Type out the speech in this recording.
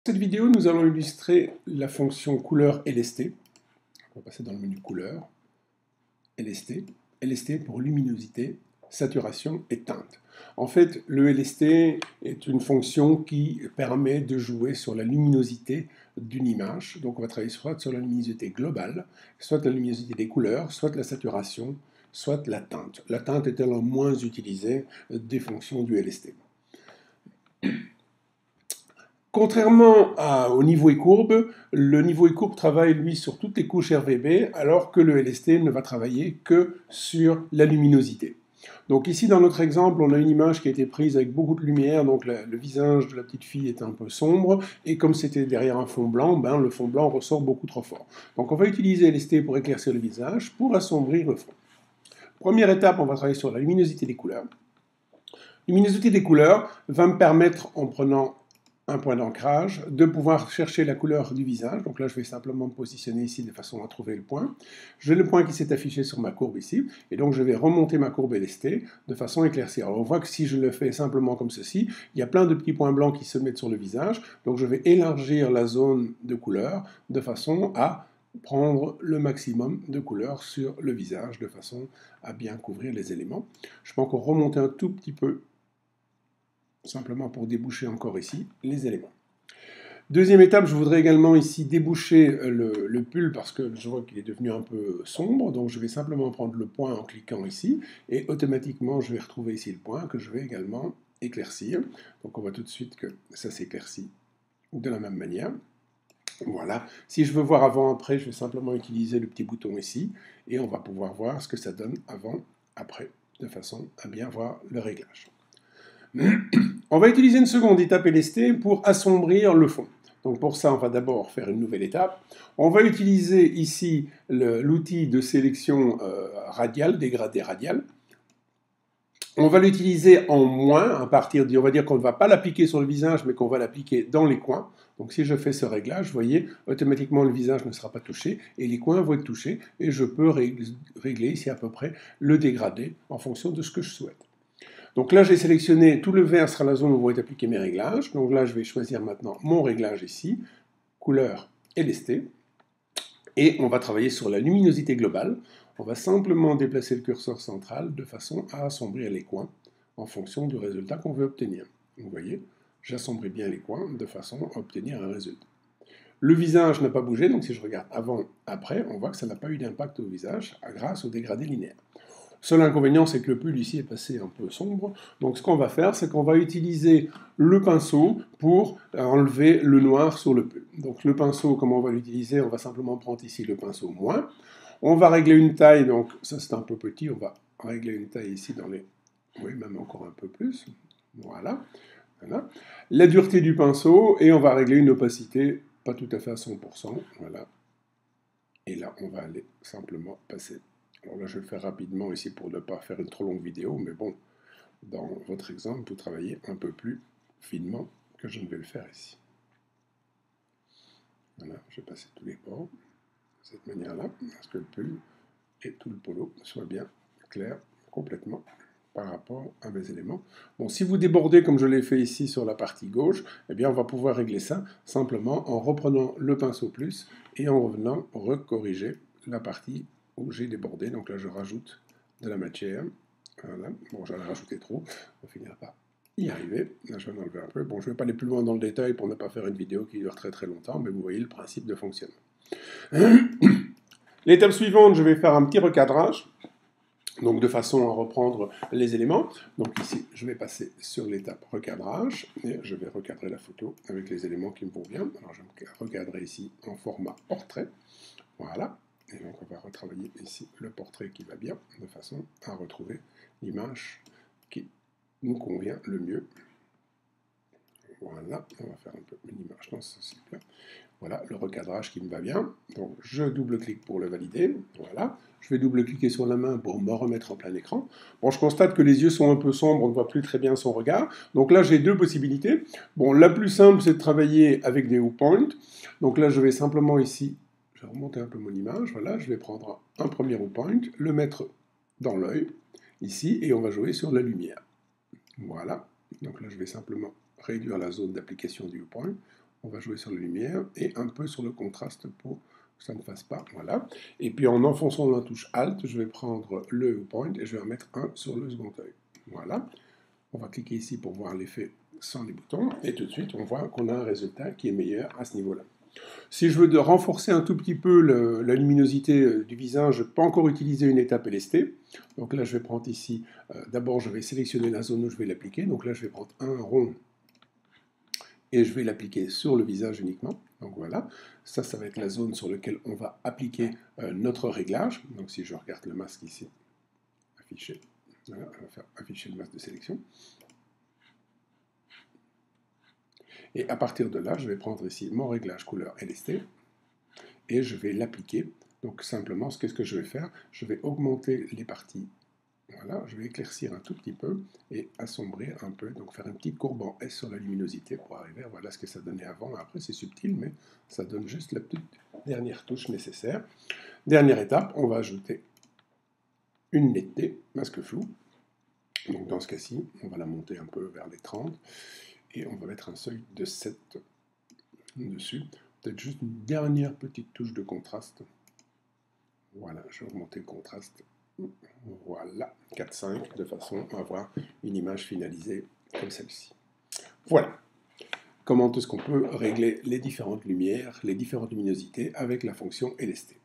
Dans cette vidéo, nous allons illustrer la fonction couleur LST. On va passer dans le menu couleur, LST. LST pour luminosité, saturation et teinte. En fait, le LST est une fonction qui permet de jouer sur la luminosité d'une image. Donc on va travailler soit sur la luminosité globale, soit la luminosité des couleurs, soit la saturation, soit la teinte. La teinte est la moins utilisée des fonctions du LST. Contrairement au niveau et courbe, le niveau et courbe travaille lui sur toutes les couches RGB, alors que le LST ne va travailler que sur la luminosité. Donc ici dans notre exemple, on a une image qui a été prise avec beaucoup de lumière, donc le visage de la petite fille est un peu sombre, et comme c'était derrière un fond blanc, le fond blanc ressort beaucoup trop fort. Donc on va utiliser LST pour éclaircir le visage, pour assombrir le fond. Première étape, on va travailler sur la luminosité des couleurs. La luminosité des couleurs va me permettre, en prenant un point d'ancrage, de pouvoir chercher la couleur du visage. Donc là, je vais simplement me positionner ici de façon à trouver le point. J'ai le point qui s'est affiché sur ma courbe ici, et donc je vais remonter ma courbe LST de façon à éclaircir. Alors on voit que si je le fais simplement comme ceci, il y a plein de petits points blancs qui se mettent sur le visage, donc je vais élargir la zone de couleur de façon à prendre le maximum de couleurs sur le visage, de façon à bien couvrir les éléments. Je peux encore remonter un tout petit peu simplement pour déboucher encore ici les éléments. Deuxième étape, je voudrais également ici déboucher le pull parce que je vois qu'il est devenu un peu sombre, donc je vais simplement prendre le point en cliquant ici, et automatiquement je vais retrouver ici le point que je vais également éclaircir. Donc on voit tout de suite que ça s'éclaircit de la même manière. Voilà. Si je veux voir avant-après, je vais simplement utiliser le petit bouton ici, et on va pouvoir voir ce que ça donne avant-après, de façon à bien voir le réglage. On va utiliser une seconde étape LST pour assombrir le fond. Donc pour ça, on va d'abord faire une nouvelle étape. On va utiliser ici l'outil de sélection radiale, dégradé radial. On va l'utiliser en moins, à partir on va dire qu'on ne va pas l'appliquer sur le visage, mais qu'on va l'appliquer dans les coins. Donc si je fais ce réglage, vous voyez, automatiquement le visage ne sera pas touché, et les coins vont être touchés, et je peux régler ici à peu près le dégradé en fonction de ce que je souhaite. Donc là, j'ai sélectionné, tout le vert sera la zone où vont être appliqués mes réglages. Donc là, je vais choisir maintenant mon réglage ici, couleur LST. Et on va travailler sur la luminosité globale. On va simplement déplacer le curseur central de façon à assombrir les coins en fonction du résultat qu'on veut obtenir. Vous voyez, j'assombris bien les coins de façon à obtenir un résultat. Le visage n'a pas bougé, donc si je regarde avant, après, on voit que ça n'a pas eu d'impact au visage grâce au dégradé linéaire. Seul inconvénient, c'est que le pull ici est passé un peu sombre. Donc ce qu'on va faire, c'est qu'on va utiliser le pinceau pour enlever le noir sur le pull. Donc le pinceau, comment on va l'utiliser? On va simplement prendre ici le pinceau moins. On va régler une taille, donc ça c'est un peu petit, on va régler une taille ici dans les... Oui, même encore un peu plus. Voilà. Voilà. La dureté du pinceau, et on va régler une opacité, pas tout à fait à 100%. Voilà. Et là, on va aller simplement passer. Alors là, je vais le faire rapidement ici pour ne pas faire une trop longue vidéo, mais bon, dans votre exemple, vous travaillez un peu plus finement que je ne vais le faire ici. Voilà, je vais passer tous les bords de cette manière-là, parce que le pull et tout le polo soient bien clairs complètement par rapport à mes éléments. Bon, si vous débordez comme je l'ai fait ici sur la partie gauche, eh bien on va pouvoir régler ça simplement en reprenant le pinceau plus et en revenant recorriger la partie où j'ai débordé. Donc là, je rajoute de la matière. Voilà. Bon, j'en ai rajouté trop. On va finir par y arriver. Là, je vais en enlever un peu. Bon, je ne vais pas aller plus loin dans le détail pour ne pas faire une vidéo qui dure très très longtemps, mais vous voyez le principe de fonctionnement. L'étape suivante, je vais faire un petit recadrage. Donc de façon à reprendre les éléments. Donc ici, je vais passer sur l'étape recadrage et je vais recadrer la photo avec les éléments qui me vont bien. Alors je vais me recadrer ici en format portrait. Voilà. Et donc on va retravailler ici le portrait qui va bien, de façon à retrouver l'image qui nous convient le mieux. Voilà, on va faire un peu une image dans ce cycle-là. Voilà, le recadrage qui me va bien. Donc je double-clique pour le valider. Voilà. Je vais double-cliquer sur la main pour me remettre en plein écran. Bon, je constate que les yeux sont un peu sombres, on ne voit plus très bien son regard. Donc là, j'ai deux possibilités. Bon, la plus simple, c'est de travailler avec des viewpoints. Donc là, je vais simplement ici, je vais remonter un peu mon image. Voilà, je vais prendre un premier viewpoint, le mettre dans l'œil, ici, et on va jouer sur la lumière. Voilà. Donc là, je vais simplement réduire la zone d'application du viewpoint. On va jouer sur la lumière et un peu sur le contraste pour que ça ne fasse pas. Voilà. Et puis en enfonçant la touche Alt, je vais prendre le point et je vais en mettre un sur le second œil. Voilà. On va cliquer ici pour voir l'effet sans les boutons. Et tout de suite, on voit qu'on a un résultat qui est meilleur à ce niveau-là. Si je veux renforcer un tout petit peu la luminosité du visage, je peux encore utiliser une étape LST. Donc là, je vais prendre ici, d'abord, je vais sélectionner la zone où je vais l'appliquer. Donc là, je vais prendre un rond et je vais l'appliquer sur le visage uniquement. Donc voilà, ça va être la zone sur laquelle on va appliquer notre réglage. Donc si je regarde le masque ici, affiché, voilà, on va faire afficher le masque de sélection. Et à partir de là, je vais prendre ici mon réglage couleur LST et je vais l'appliquer. Donc simplement, qu'est-ce que je vais faire? Je vais augmenter les parties. Voilà, je vais éclaircir un tout petit peu et assombrir un peu, donc faire une petite courbe en S sur la luminosité pour arriver à voilà ce que ça donnait avant. Après, c'est subtil, mais ça donne juste la petite dernière touche nécessaire. Dernière étape, on va ajouter une netteté, masque flou. Donc dans ce cas-ci, on va la monter un peu vers les 30 et on va mettre un seuil de 7 dessus. Peut-être juste une dernière petite touche de contraste. Voilà, je vais augmenter le contraste. Voilà, 4-5, de façon à avoir une image finalisée comme celle-ci. Voilà comment est-ce qu'on peut régler les différentes lumières, les différentes luminosités avec la fonction LST.